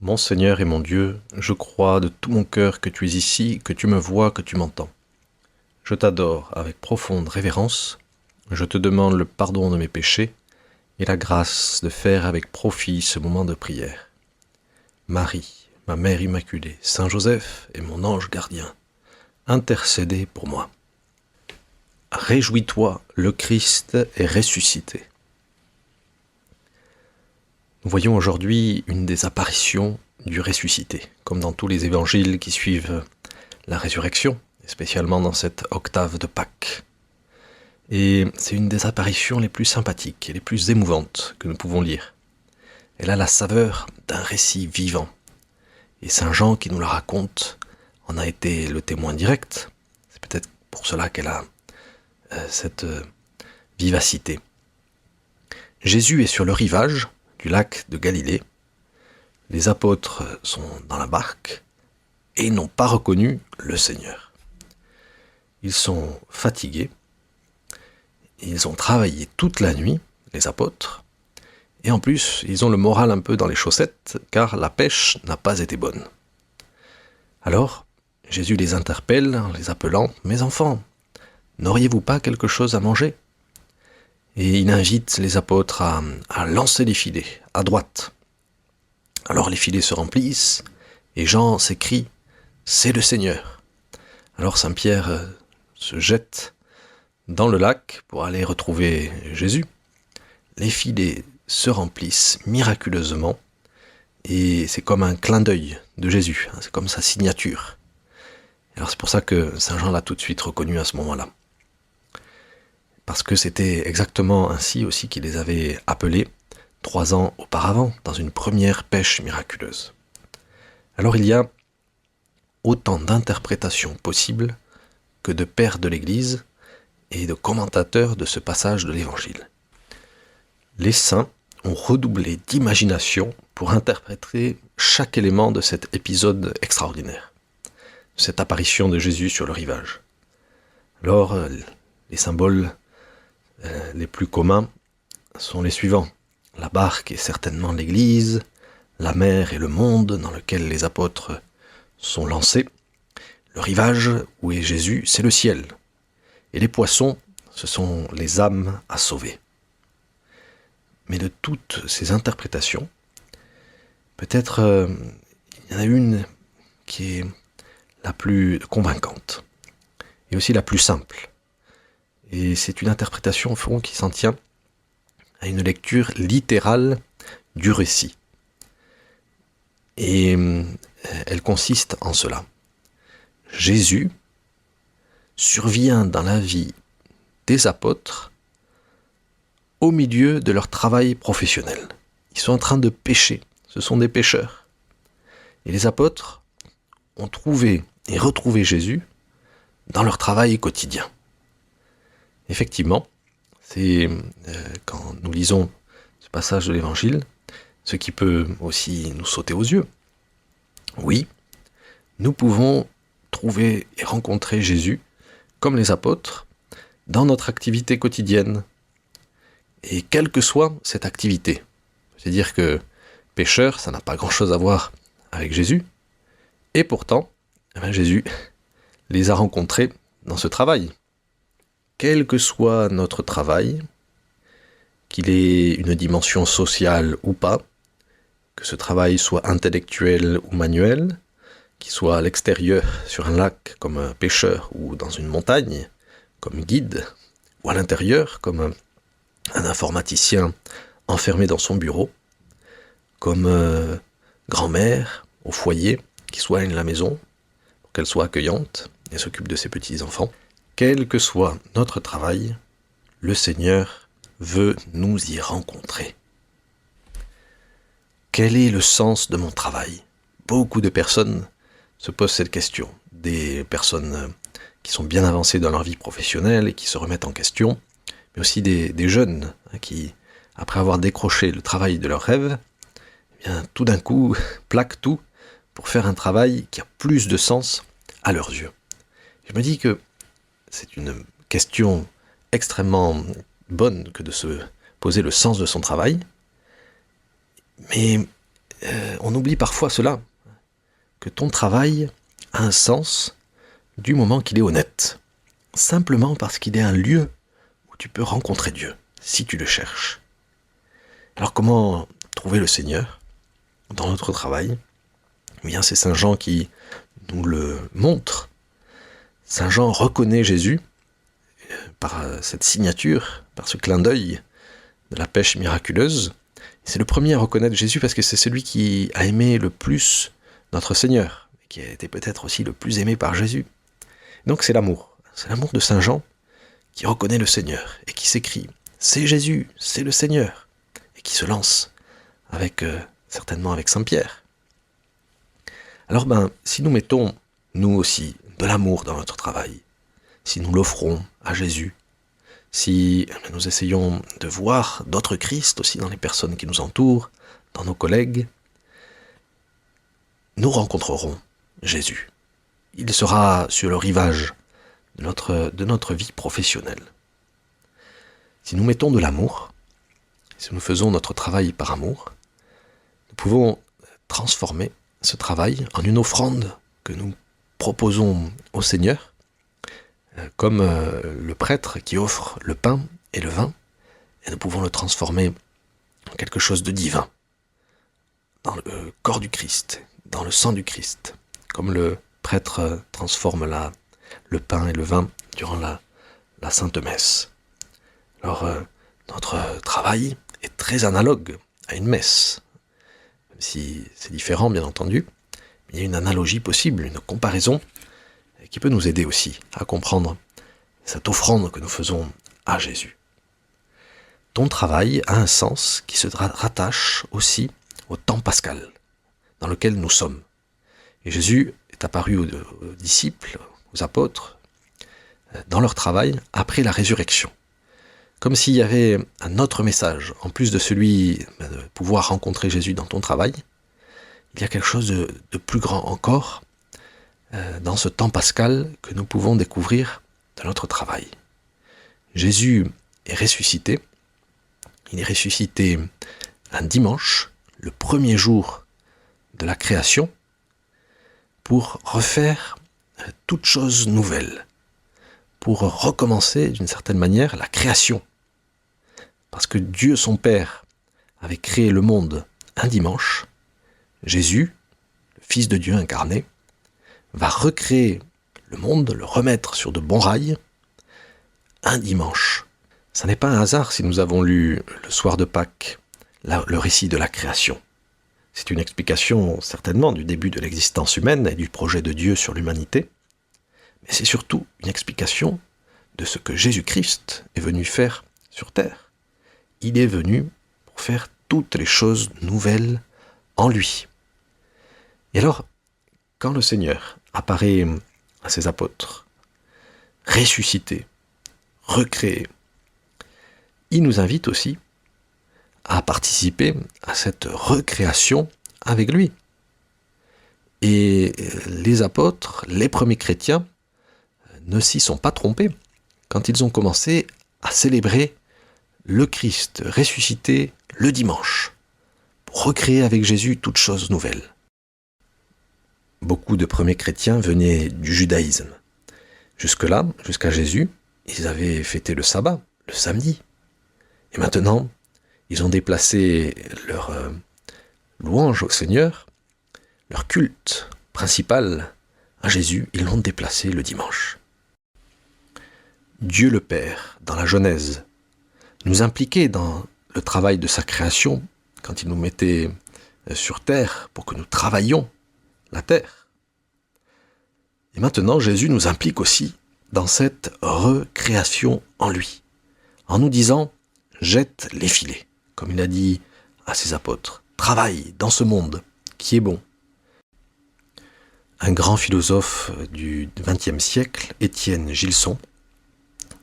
Mon Seigneur et mon Dieu, je crois de tout mon cœur que tu es ici, que tu me vois, que tu m'entends. Je t'adore avec profonde révérence, je te demande le pardon de mes péchés et la grâce de faire avec profit ce moment de prière. Marie, ma Mère Immaculée, Saint Joseph et mon ange gardien, intercédez pour moi. Réjouis-toi, le Christ est ressuscité. Nous voyons aujourd'hui une des apparitions du ressuscité, comme dans tous les évangiles qui suivent la résurrection, et spécialement dans cette octave de Pâques. Et c'est une des apparitions les plus sympathiques et les plus émouvantes que nous pouvons lire. Elle a la saveur d'un récit vivant. Et Saint Jean, qui nous la raconte, en a été le témoin direct. C'est peut-être pour cela qu'elle a cette vivacité. Jésus est sur le rivage du lac de Galilée. Les apôtres sont dans la barque et n'ont pas reconnu le Seigneur. Ils sont fatigués, ils ont travaillé toute la nuit, les apôtres, et en plus, ils ont le moral un peu dans les chaussettes, car la pêche n'a pas été bonne. Alors, Jésus les interpelle en les appelant « Mes enfants, n'auriez-vous pas quelque chose à manger ?» Et il invite les apôtres à lancer les filets, à droite. Alors les filets se remplissent, et Jean s'écrie « C'est le Seigneur !» Alors Saint Pierre se jette dans le lac pour aller retrouver Jésus. Les filets se remplissent miraculeusement, et c'est comme un clin d'œil de Jésus, c'est comme sa signature. Alors c'est pour ça que Saint Jean l'a tout de suite reconnu à ce moment-là. Parce que c'était exactement ainsi aussi qu'il les avait appelés 3 ans auparavant, dans une première pêche miraculeuse. Alors il y a autant d'interprétations possibles que de pères de l'Église et de commentateurs de ce passage de l'Évangile. Les saints ont redoublé d'imagination pour interpréter chaque élément de cet épisode extraordinaire, cette apparition de Jésus sur le rivage. Alors, les symboles les plus communs sont les suivants. La barque est certainement l'Église, la mer est le monde dans lequel les apôtres sont lancés, le rivage où est Jésus, c'est le ciel, et les poissons, ce sont les âmes à sauver. Mais de toutes ces interprétations, peut-être il y en a une qui est la plus convaincante, et aussi la plus simple. Et c'est une interprétation au fond qui s'en tient à une lecture littérale du récit. Et elle consiste en cela. Jésus survient dans la vie des apôtres au milieu de leur travail professionnel. Ils sont en train de pêcher, ce sont des pêcheurs. Et les apôtres ont trouvé et retrouvé Jésus dans leur travail quotidien. Effectivement, c'est quand nous lisons ce passage de l'Évangile, ce qui peut aussi nous sauter aux yeux. Oui, nous pouvons trouver et rencontrer Jésus, comme les apôtres, dans notre activité quotidienne. Et quelle que soit cette activité. C'est-à-dire que pécheur, ça n'a pas grand-chose à voir avec Jésus. Et pourtant, Jésus les a rencontrés dans ce travail. Quel que soit notre travail, qu'il ait une dimension sociale ou pas, que ce travail soit intellectuel ou manuel, qu'il soit à l'extérieur sur un lac comme un pêcheur ou dans une montagne comme guide, ou à l'intérieur comme un informaticien enfermé dans son bureau, comme grand-mère au foyer qui soigne la maison pour qu'elle soit accueillante et s'occupe de ses petits-enfants. Quel que soit notre travail, le Seigneur veut nous y rencontrer. Quel est le sens de mon travail ? Beaucoup de personnes se posent cette question. Des personnes qui sont bien avancées dans leur vie professionnelle et qui se remettent en question, mais aussi des jeunes qui, après avoir décroché le travail de leurs rêves, eh bien, tout d'un coup plaquent tout pour faire un travail qui a plus de sens à leurs yeux. Je me dis que c'est une question extrêmement bonne que de se poser le sens de son travail, mais on oublie parfois cela, que ton travail a un sens du moment qu'il est honnête, simplement parce qu'il est un lieu où tu peux rencontrer Dieu, si tu le cherches. Alors comment trouver le Seigneur dans notre travail ? Eh bien, c'est Saint Jean qui nous le montre. Saint Jean reconnaît Jésus par cette signature, par ce clin d'œil de la pêche miraculeuse. C'est le premier à reconnaître Jésus parce que c'est celui qui a aimé le plus notre Seigneur, et qui a été peut-être aussi le plus aimé par Jésus. Donc c'est l'amour de Saint Jean qui reconnaît le Seigneur et qui s'écrie « C'est Jésus, c'est le Seigneur » et qui se lance certainement avec Saint Pierre. Alors si nous mettons, nous aussi, de l'amour dans notre travail, si nous l'offrons à Jésus, si nous essayons de voir d'autres Christ aussi dans les personnes qui nous entourent, dans nos collègues, nous rencontrerons Jésus. Il sera sur le rivage de notre vie professionnelle. Si nous mettons de l'amour, si nous faisons notre travail par amour, nous pouvons transformer ce travail en une offrande que nous proposons au Seigneur, comme le prêtre qui offre le pain et le vin, et nous pouvons le transformer en quelque chose de divin, dans le corps du Christ, dans le sang du Christ, comme le prêtre transforme le pain et le vin durant la Sainte Messe. Alors, notre travail est très analogue à une messe, même si c'est différent, bien entendu. Il y a une analogie possible, une comparaison qui peut nous aider aussi à comprendre cette offrande que nous faisons à Jésus. Ton travail a un sens qui se rattache aussi au temps pascal dans lequel nous sommes. Et Jésus est apparu aux disciples, aux apôtres, dans leur travail après la résurrection. Comme s'il y avait un autre message, en plus de celui de pouvoir rencontrer Jésus dans ton travail, il y a quelque chose de plus grand encore dans ce temps pascal que nous pouvons découvrir dans notre travail. Jésus est ressuscité. Il est ressuscité un dimanche, le premier jour de la création, pour refaire toute chose nouvelle, pour recommencer d'une certaine manière la création. Parce que Dieu son Père avait créé le monde un dimanche, Jésus, le Fils de Dieu incarné, va recréer le monde, le remettre sur de bons rails, un dimanche. Ce n'est pas un hasard si nous avons lu le soir de Pâques le récit de la création. C'est une explication certainement du début de l'existence humaine et du projet de Dieu sur l'humanité, mais c'est surtout une explication de ce que Jésus-Christ est venu faire sur terre. Il est venu pour faire toutes les choses nouvelles en lui. Et alors, quand le Seigneur apparaît à ses apôtres, ressuscité, recréé, il nous invite aussi à participer à cette recréation avec lui. Et les apôtres, les premiers chrétiens, ne s'y sont pas trompés quand ils ont commencé à célébrer le Christ ressuscité le dimanche, pour recréer avec Jésus toutes choses nouvelles. Beaucoup de premiers chrétiens venaient du judaïsme. Jusque-là, jusqu'à Jésus, ils avaient fêté le sabbat, le samedi. Et maintenant, ils ont déplacé leur louange au Seigneur, leur culte principal à Jésus, ils l'ont déplacé le dimanche. Dieu le Père, dans la Genèse, nous impliquait dans le travail de sa création quand il nous mettait sur terre pour que nous travaillions la terre. Et maintenant, Jésus nous implique aussi dans cette recréation en lui, en nous disant « jette les filets », comme il a dit à ses apôtres, « travaille dans ce monde qui est bon ». Un grand philosophe du XXe siècle, Étienne Gilson,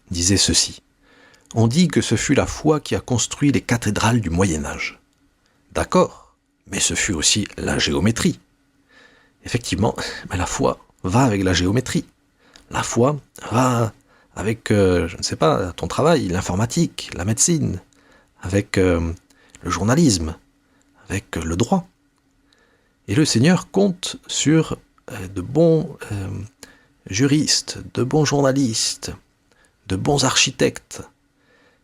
disait ceci: « On dit que ce fut la foi qui a construit les cathédrales du Moyen-Âge. D'accord, mais ce fut aussi la géométrie. » Effectivement, la foi va avec la géométrie. La foi va avec, je ne sais pas, ton travail, l'informatique, la médecine, avec le journalisme, avec le droit. Et le Seigneur compte sur de bons juristes, de bons journalistes, de bons architectes.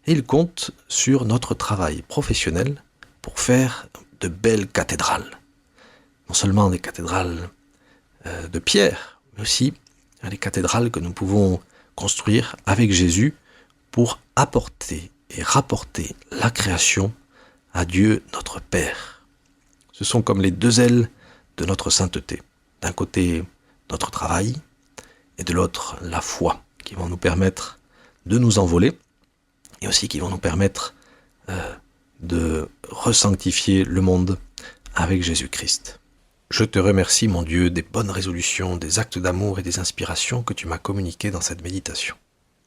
Et il compte sur notre travail professionnel pour faire de belles cathédrales. Non seulement des cathédrales de pierre, mais aussi les cathédrales que nous pouvons construire avec Jésus pour apporter et rapporter la création à Dieu notre Père. Ce sont comme les deux ailes de notre sainteté. D'un côté, notre travail, et de l'autre, la foi, qui vont nous permettre de nous envoler, et aussi qui vont nous permettre de resanctifier le monde avec Jésus-Christ. Je te remercie, mon Dieu, des bonnes résolutions, des actes d'amour et des inspirations que tu m'as communiquées dans cette méditation.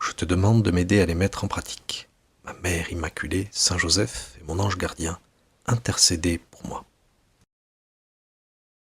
Je te demande de m'aider à les mettre en pratique. Ma Mère Immaculée, Saint Joseph et mon ange gardien, intercédez pour moi.